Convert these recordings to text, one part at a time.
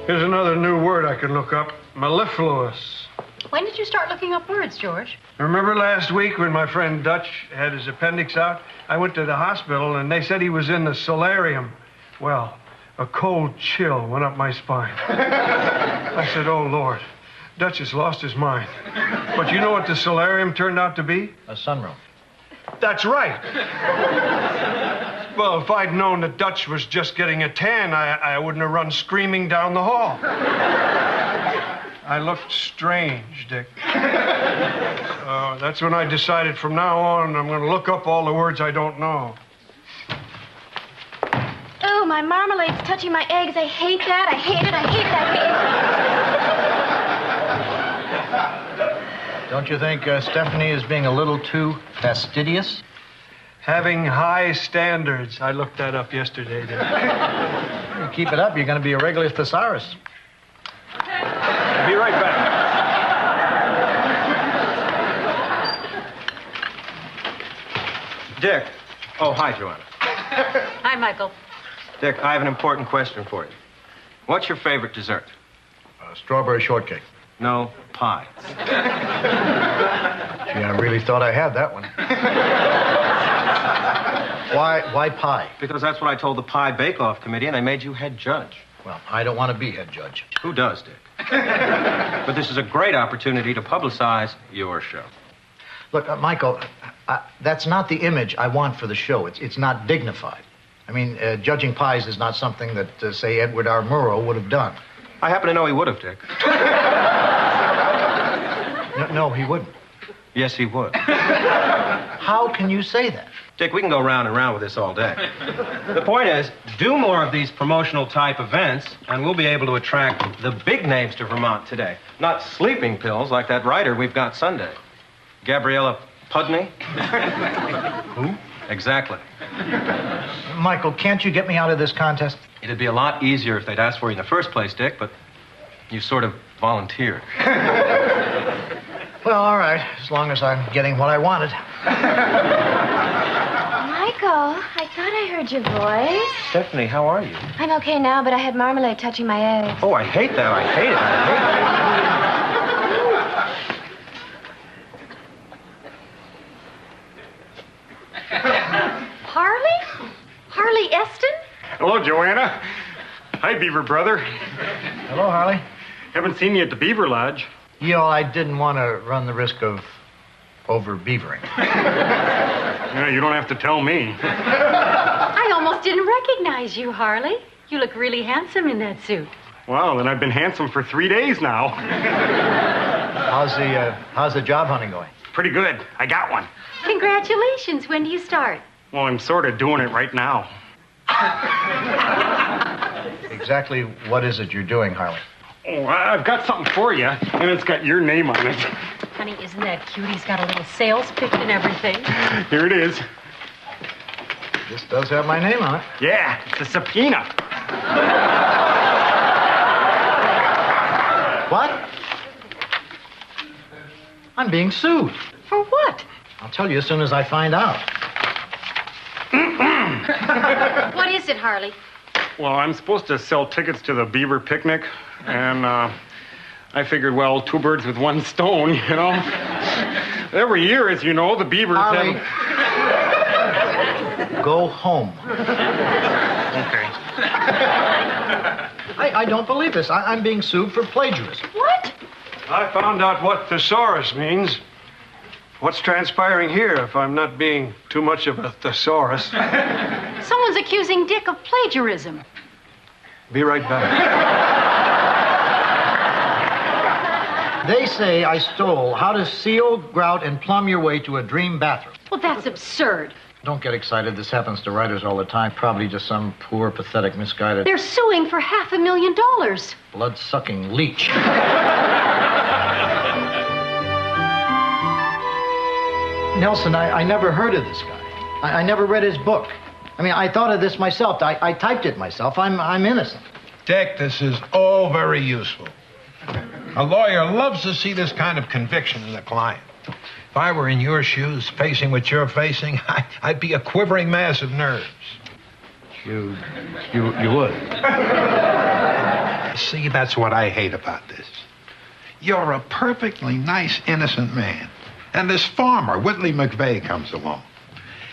Here's another new word I can look up. Mellifluous. When did you start looking up words, George? Remember last week when my friend Dutch had his appendix out? I went to the hospital and they said he was in the solarium. Well, a cold chill went up my spine. I said, oh, Lord, Dutch has lost his mind. But you know what the solarium turned out to be? A sunroom. That's right. Well, if I'd known that Dutch was just getting a tan, I wouldn't have run screaming down the hall. I looked strange, Dick. That's when I decided from now on I'm going to look up all the words I don't know. Oh, my marmalade's touching my eggs. I hate that. I hate it. I hate that. Don't you think Stephanie is being a little too fastidious? Having high standards. I looked that up yesterday, Dick. You keep it up, you're going to be a regular thesaurus. I'll be right back. Dick. Oh, hi, Joanna. Hi, Michael. Dick, I have an important question for you. What's your favorite dessert? Strawberry shortcake. No, pie. Gee, I really thought I had that one. Why pie? Because that's what I told the Pie Bake-Off Committee, and I made you head judge. Well, I don't want to be head judge. Who does, Dick? But this is a great opportunity to publicize your show. Look, Michael, that's not the image I want for the show. It's not dignified. I mean, judging pies is not something that, say, Edward R. Murrow would have done. I happen to know he would have, Dick. No, he wouldn't. Yes, he would. How can you say that? Dick, we can go round and round with this all day. The point is, do more of these promotional type events, and we'll be able to attract the big names to Vermont today. Not sleeping pills like that writer we've got Sunday. Gabriella Pudney. Who? Exactly. Michael, can't you get me out of this contest? It'd be a lot easier if they'd asked for you in the first place, Dick, but you sort of volunteered. Well, all right, as long as I'm getting what I wanted. Michael, I thought I heard your voice. Stephanie, how are you? I'm okay now, but I had marmalade touching my eggs. Oh, I hate that. I hate it. I hate it. Harley? Harley Eston? Hello, Joanna. Hi, Beaver brother. Hello, Harley. Haven't seen you at the Beaver Lodge. You know, I didn't want to run the risk of over-beavering. Yeah, you don't have to tell me. I almost didn't recognize you, Harley. You look really handsome in that suit. Wow, then I've been handsome for 3 days now. How's the job hunting going? Pretty good. I got one. Congratulations. When do you start? Well, I'm sort of doing it right now. Exactly what is it you're doing, Harley? Oh, I've got something for you, and it's got your name on it. Honey, isn't that cute? He's got a little sales pitch and everything. Here it is. This does have my name on it. Yeah, it's a subpoena. What? I'm being sued. For what? I'll tell you as soon as I find out. What is it, Harley? Well, I'm supposed to sell tickets to the Beaver picnic, and I figured, well, 2 birds with 1 stone, you know. Every year, as you know, the Beavers Harley, have... go home. Okay. I don't believe this. I'm being sued for plagiarism. What? I found out what thesaurus means. What's transpiring here if I'm not being too much of a thesaurus? Someone's accusing Dick of plagiarism. Be right back. They say I stole how to seal, grout, and plumb your way to a dream bathroom. Well, that's absurd. Don't get excited. This happens to writers all the time. Probably just some poor, pathetic, misguided, They're suing for $500,000. blood-sucking leech. Nelson, I never heard of this guy. I never read his book. I mean, I thought of this myself. I typed it myself. I'm innocent. Dick, this is all very useful. A lawyer loves to see this kind of conviction in a client. If I were in your shoes, facing what you're facing, I'd be a quivering mass of nerves. You would. See, that's what I hate about this. You're a perfectly nice, innocent man. And this farmer, Whitley McVeigh, comes along.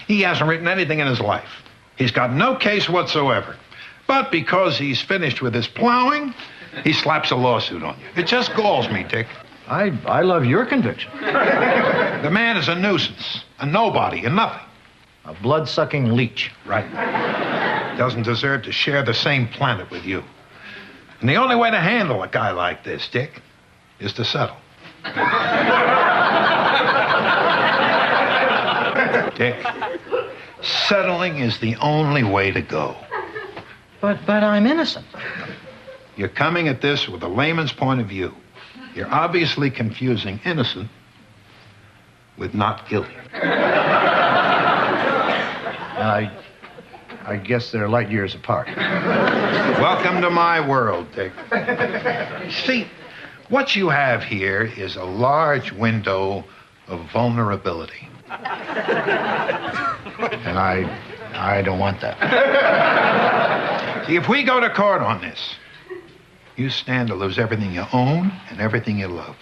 He hasn't written anything in his life. He's got no case whatsoever. But because he's finished with his plowing, he slaps a lawsuit on you. It just galls me, Dick. I love your conviction. The man is a nuisance, a nobody, a nothing. A blood-sucking leech. Right. Doesn't deserve to share the same planet with you. And the only way to handle a guy like this, Dick, is to settle. Dick, settling is the only way to go. But I'm innocent. You're coming at this with a layman's point of view. You're obviously confusing innocent with not guilty. I guess they're light years apart. Welcome to my world, Dick. See, what you have here is a large window of vulnerability. And I don't want that. See, if we go to court on this, you stand to lose everything you own and everything you love.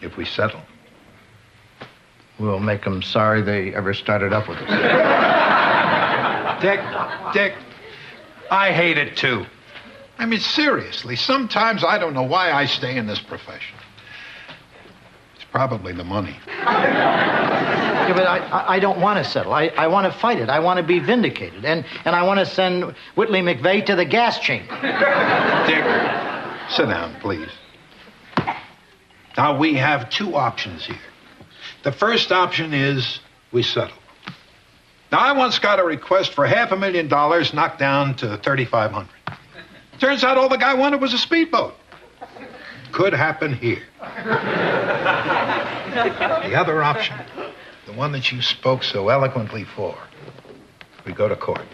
If we settle. We'll make them sorry they ever started up with us. Dick, I hate it too. I mean, seriously, sometimes I don't know why I stay in this profession. It's probably the money. Yeah, but I don't want to settle. I want to fight it. I want to be vindicated. And I want to send Whitley McVeigh to the gas chamber. Dick, sit down, please. Now, we have two options here. The first option is we settle. Now, I once got a request for $500,000 knocked down to $3,500. Turns out all the guy wanted was a speedboat. Could happen here. The other option, the one that you spoke so eloquently for, we go to court.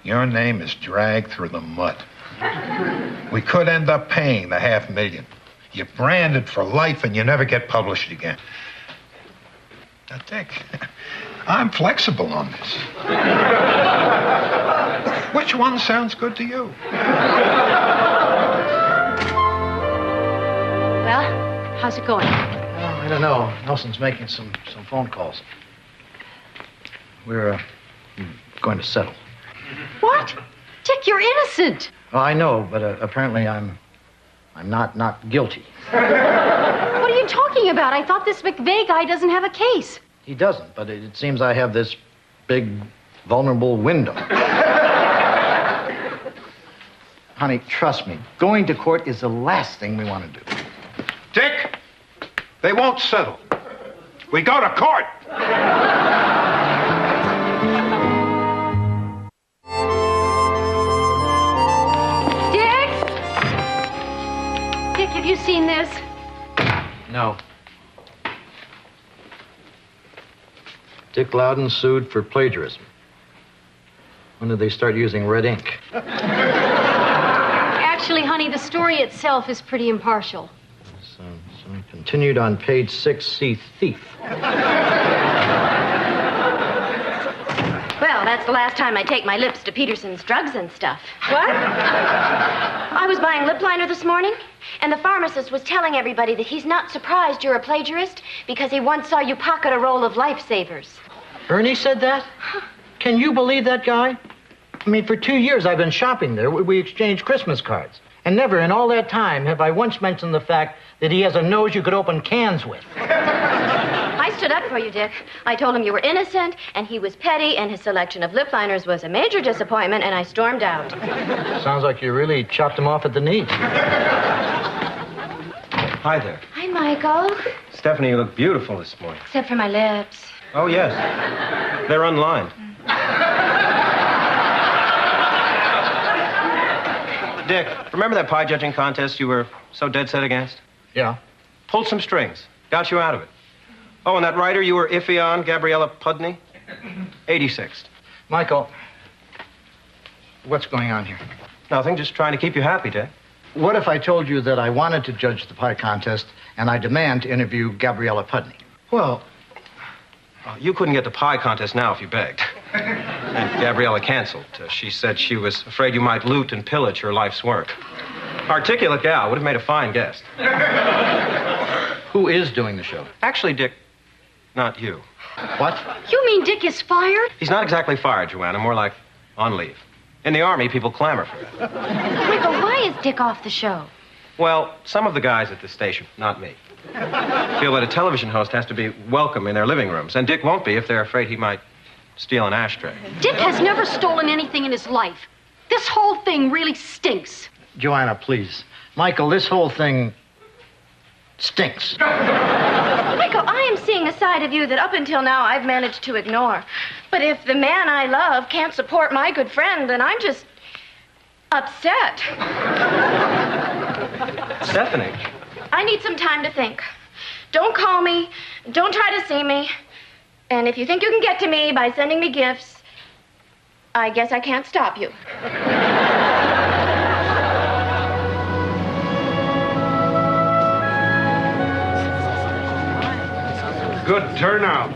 Your name is dragged through the mud. We could end up paying the $500,000. You're branded for life and you never get published again. Now, Dick, I'm flexible on this. Which one sounds good to you? Well, how's it going? Well, I don't know. Nelson's making some phone calls. We're going to settle. What? Dick, you're innocent. Well, I know, but apparently I'm not guilty. What are you talking about? I thought this McVeigh guy doesn't have a case. He doesn't, but it seems I have this big, vulnerable window. Honey, trust me, going to court is the last thing we want to do. Dick, they won't settle. We go to court. Dick, have you seen this? No. Dick Loudon sued for plagiarism. When did they start using red ink? Actually, honey, the story itself is pretty impartial. So continued on page 6, see thief. Well, that's the last time I take my lips to Peterson's drugs and stuff. What? I was buying lip liner this morning, and the pharmacist was telling everybody that he's not surprised you're a plagiarist because he once saw you pocket a roll of lifesavers. Ernie said that? Can you believe that guy? I mean, for 2 years I've been shopping there. We exchanged Christmas cards. And never in all that time have I once mentioned the fact that he has a nose you could open cans with. I stood up for you, Dick. I told him you were innocent, and he was petty, and his selection of lip liners was a major disappointment, and I stormed out. Sounds like you really chopped him off at the knees. Hi there. Hi, Michael. Stephanie, you look beautiful this morning. Except for my lips. Oh, yes. They're unlined. Dick, remember that pie judging contest you were so dead set against? Yeah. Pulled some strings. Got you out of it. Oh, and that writer you were iffy on, Gabriella Pudney? 86th. Michael, what's going on here? Nothing, just trying to keep you happy, Dick. What if I told you that I wanted to judge the pie contest and I demand to interview Gabriella Pudney? Well, you couldn't get the pie contest now if you begged. And Gabriella canceled. She said she was afraid you might loot and pillage her life's work. Articulate gal, would have made a fine guest. Who is doing the show? Actually, Dick, not you. What? You mean Dick is fired? He's not exactly fired, Joanna, more like on leave. In the Army, people clamor for that. Michael, why is Dick off the show? Well, some of the guys at the station, not me, feel that a television host has to be welcome in their living rooms, and Dick won't be if they're afraid he might steal an ashtray. Dick has never stolen anything in his life. This whole thing really stinks. Joanna, please. Michael, this whole thing stinks. Michael, I am seeing a side of you that up until now I've managed to ignore. But if the man I love can't support my good friend, then I'm just upset. Stephanie. I need some time to think. Don't call me. Don't try to see me. And if you think you can get to me by sending me gifts, I guess I can't stop you. Good turnout.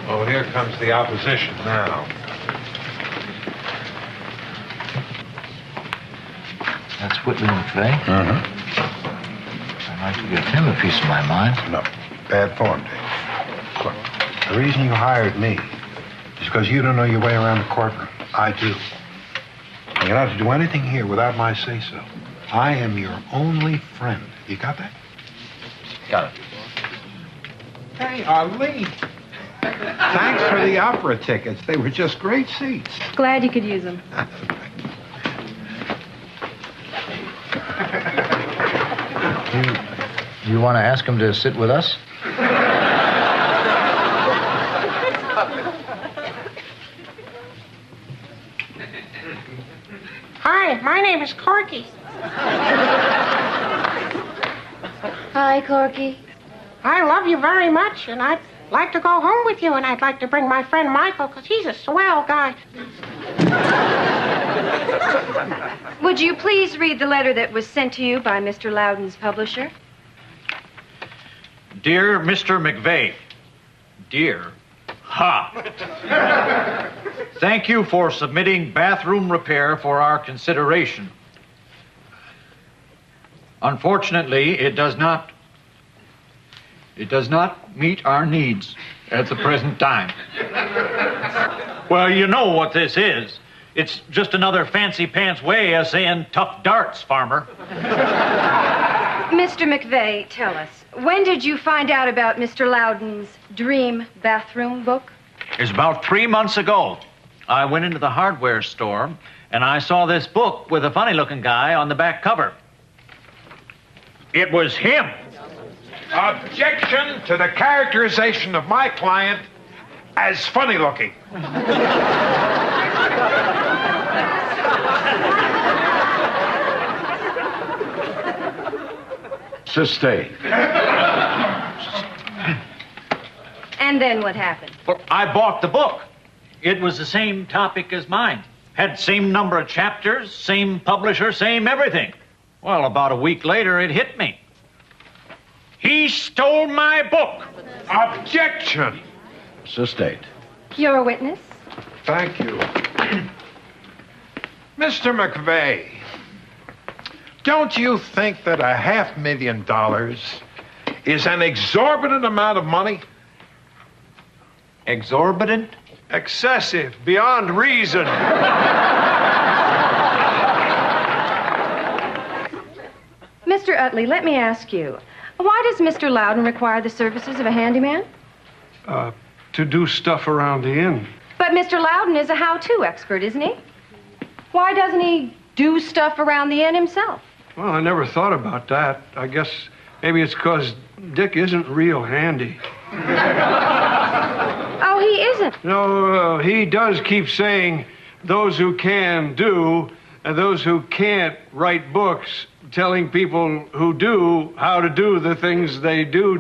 Oh, here comes the opposition now. That's Whitley McVeigh. I'd like to give him a piece of my mind. No, bad form, Dave. Look, the reason you hired me is because you don't know your way around the courtroom. I do. And you're not to do anything here without my say-so. I am your only friend. You got that? Got it. Hey, Arlene. Thanks for the opera tickets. They were just great seats. Glad you could use them. You want to ask him to sit with us? Hi, my name is Corky. Hi, Corky. I love you very much, and I'd like to go home with you, and I'd like to bring my friend Michael, because he's a swell guy. Would you please read the letter that was sent to you by Mr. Loudon's publisher? Dear Mr. McVeigh, dear, thank you for submitting bathroom repair for our consideration. Unfortunately, it does not meet our needs at the present time. Well, you know what this is. It's just another fancy pants way of saying tough darts, farmer. Mr. McVeigh, tell us, when did you find out about Mr. Loudon's dream bathroom book? It's about 3 months ago. I went into the hardware store, and I saw this book with a funny-looking guy on the back cover. It was him. Objection to the characterization of my client as funny-looking. Sustained. And then what happened? Well, I bought the book. It was the same topic as mine. Had same number of chapters, same publisher, same everything. Well, about a week later, it hit me. He stole my book. Objection. Sustained. You're a witness? Thank you. Mr. McVeigh, don't you think that $500,000 is an exorbitant amount of money? Exorbitant? Excessive, beyond reason. Mr. Utley, let me ask you, why does Mr. Loudon require the services of a handyman? To do stuff around the inn. But Mr. Loudon is a how-to expert, isn't he? Why doesn't he do stuff around the inn himself? Well, I never thought about that. I guess maybe it's because Dick isn't real handy. Oh, he isn't. No, he does keep saying those who can do, and those who can't write books telling people who do how to do the things they do.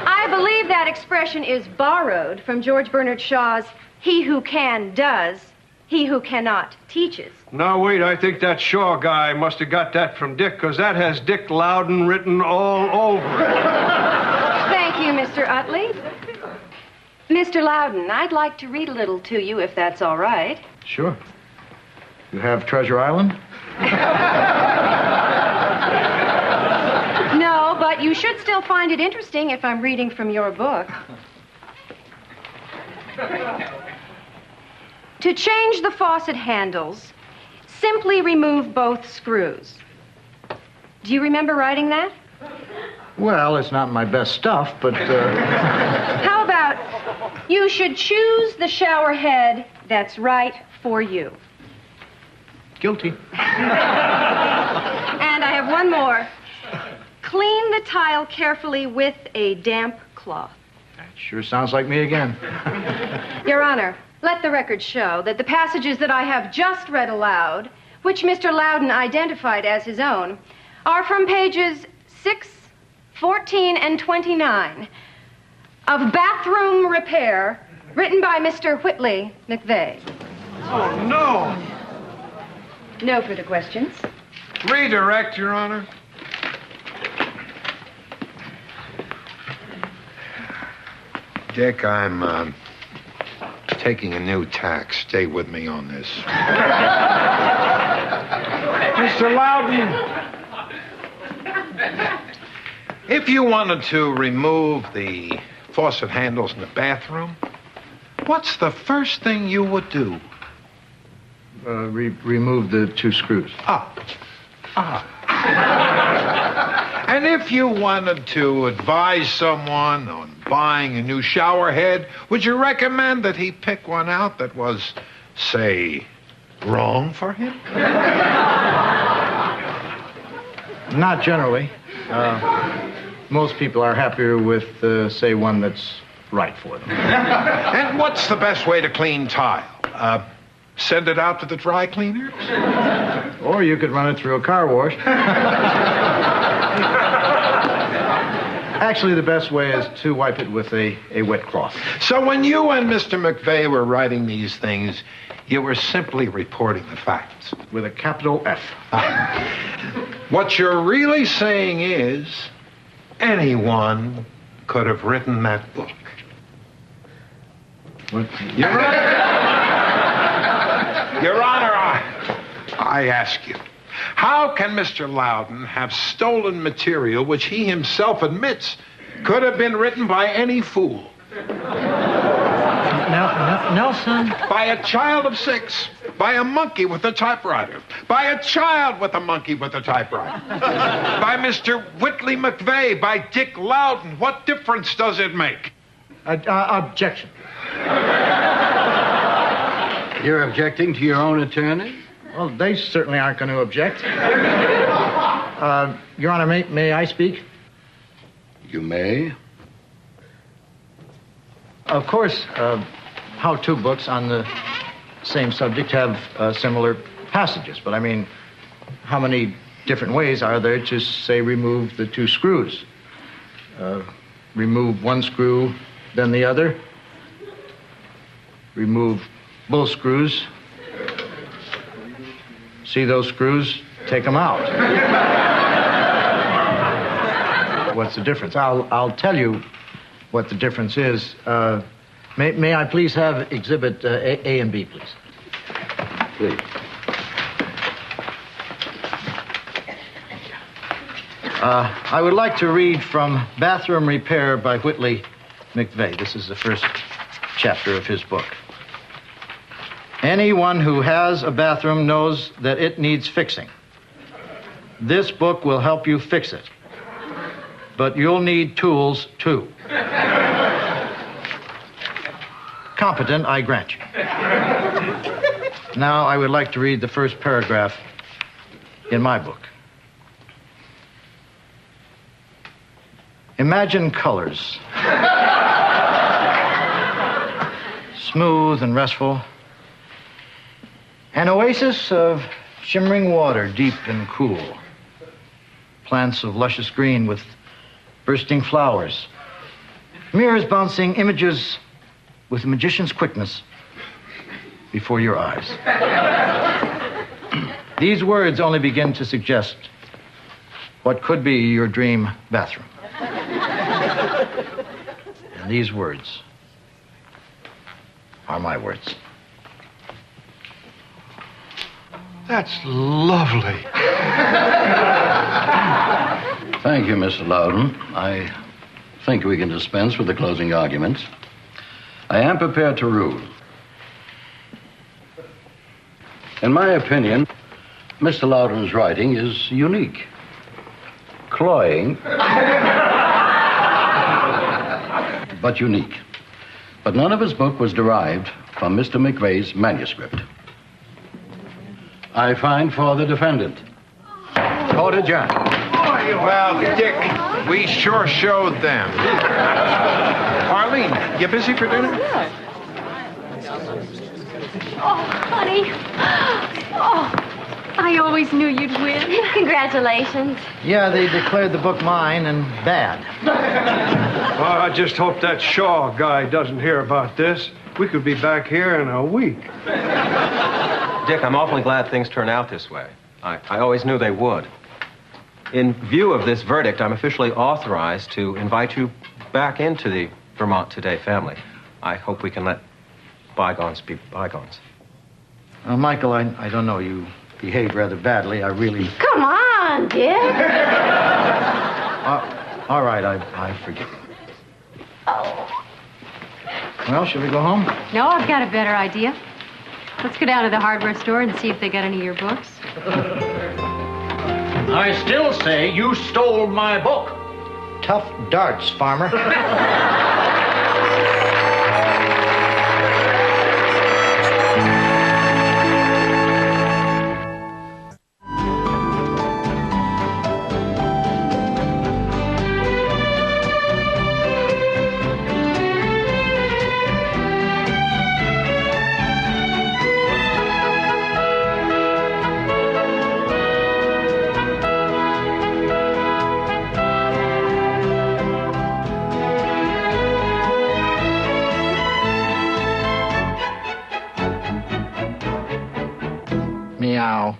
I believe that expression is borrowed from George Bernard Shaw's "He who can does, he who cannot teaches." Now, wait, I think that Shaw guy must have got that from Dick, because that has Dick Loudon written all over it. Thank Mr. Utley. Mr. Loudon, I'd like to read a little to you, if that's all right. Sure. You have Treasure Island? No, but you should still find it interesting if I'm reading from your book. To change the faucet handles, simply remove both screws. Do you remember writing that? Well, it's not my best stuff, but... How about, you should choose the shower head that's right for you. Guilty. And I have one more. Clean the tile carefully with a damp cloth. That sure sounds like me again. Your Honor, let the record show that the passages that I have just read aloud, which Mr. Loudon identified as his own, are from pages 6, 14, and 29 of Bathroom Repair, written by Mr. Whitley McVeigh. Oh, no. No further questions. Redirect, Your Honor. Dick, I'm taking a new tack. Stay with me on this. Mr. Loudon. If you wanted to remove the faucet handles in the bathroom, what's the first thing you would do? Remove the 2 screws. And if you wanted to advise someone on buying a new shower head, would you recommend that he pick one out that was, say, wrong for him? Not generally. Most people are happier with, say, one that's right for them. And what's the best way to clean tile? Send it out to the dry cleaners? Or you could run it through a car wash. Actually, the best way is to wipe it with a wet cloth. So when you and Mr. McVeigh were writing these things, you were simply reporting the facts. With a capital F. What you're really saying is anyone could have written that book. What? Your Honor, I ask you, how can Mr. Loudon have stolen material which he himself admits could have been written by any fool? Nelson. By a child of 6. By a monkey with a typewriter. By a child with a monkey with a typewriter. By Mr. Whitley McVeigh. By Dick Loudon. What difference does it make? Objection. You're objecting to your own attorney? Well, they certainly aren't going to object. Your Honor, may I speak? You may. Of course, how-to books on the same subject have similar passages. But, I mean, how many different ways are there to, say, remove the 2 screws? Remove one screw, then the other. Remove both screws. See those screws? Take them out. What's the difference? I'll tell you what the difference is. May I please have Exhibit A and B, please? Please. I would like to read from Bathroom Repair by Whitley McVeigh. This is the first chapter of his book. Anyone who has a bathroom knows that it needs fixing. This book will help you fix it. But you'll need tools, too. Competent, I grant you. Now, I would like to read the first paragraph in my book. Imagine colors. Smooth and restful. An oasis of shimmering water, deep and cool. Plants of luscious green with bursting flowers. Mirrors bouncing images with a magician's quickness before your eyes. These words only begin to suggest what could be your dream bathroom. And these words are my words. That's lovely. Thank you, Mr. Loudon. I think we can dispense with the closing arguments. I am prepared to rule. In my opinion, Mr. Loudon's writing is unique. Cloying, but unique. But none of his book was derived from Mr. McVeigh's manuscript. I find for the defendant. Court adjourned. Well, Dick, we sure showed them. Arlene, you busy for dinner? Oh, honey. Oh, I always knew you'd win. Congratulations. Yeah, they declared the book mine and bad. Oh, I just hope that Shaw guy doesn't hear about this. We could be back here in a week. Dick, I'm awfully glad things turn out this way. I always knew they would. In view of this verdict, I'm officially authorized to invite you back into the Vermont Today family. I hope we can let bygones be bygones. Michael, I don't know. You behaved rather badly. I really... Come on, Dick. All right, I forgive you. Oh. Well, shall we go home? No, I've got a better idea. Let's go down to the hardware store and see if they got any of your books. I still say you stole my book. Tough darts, farmer. Meow.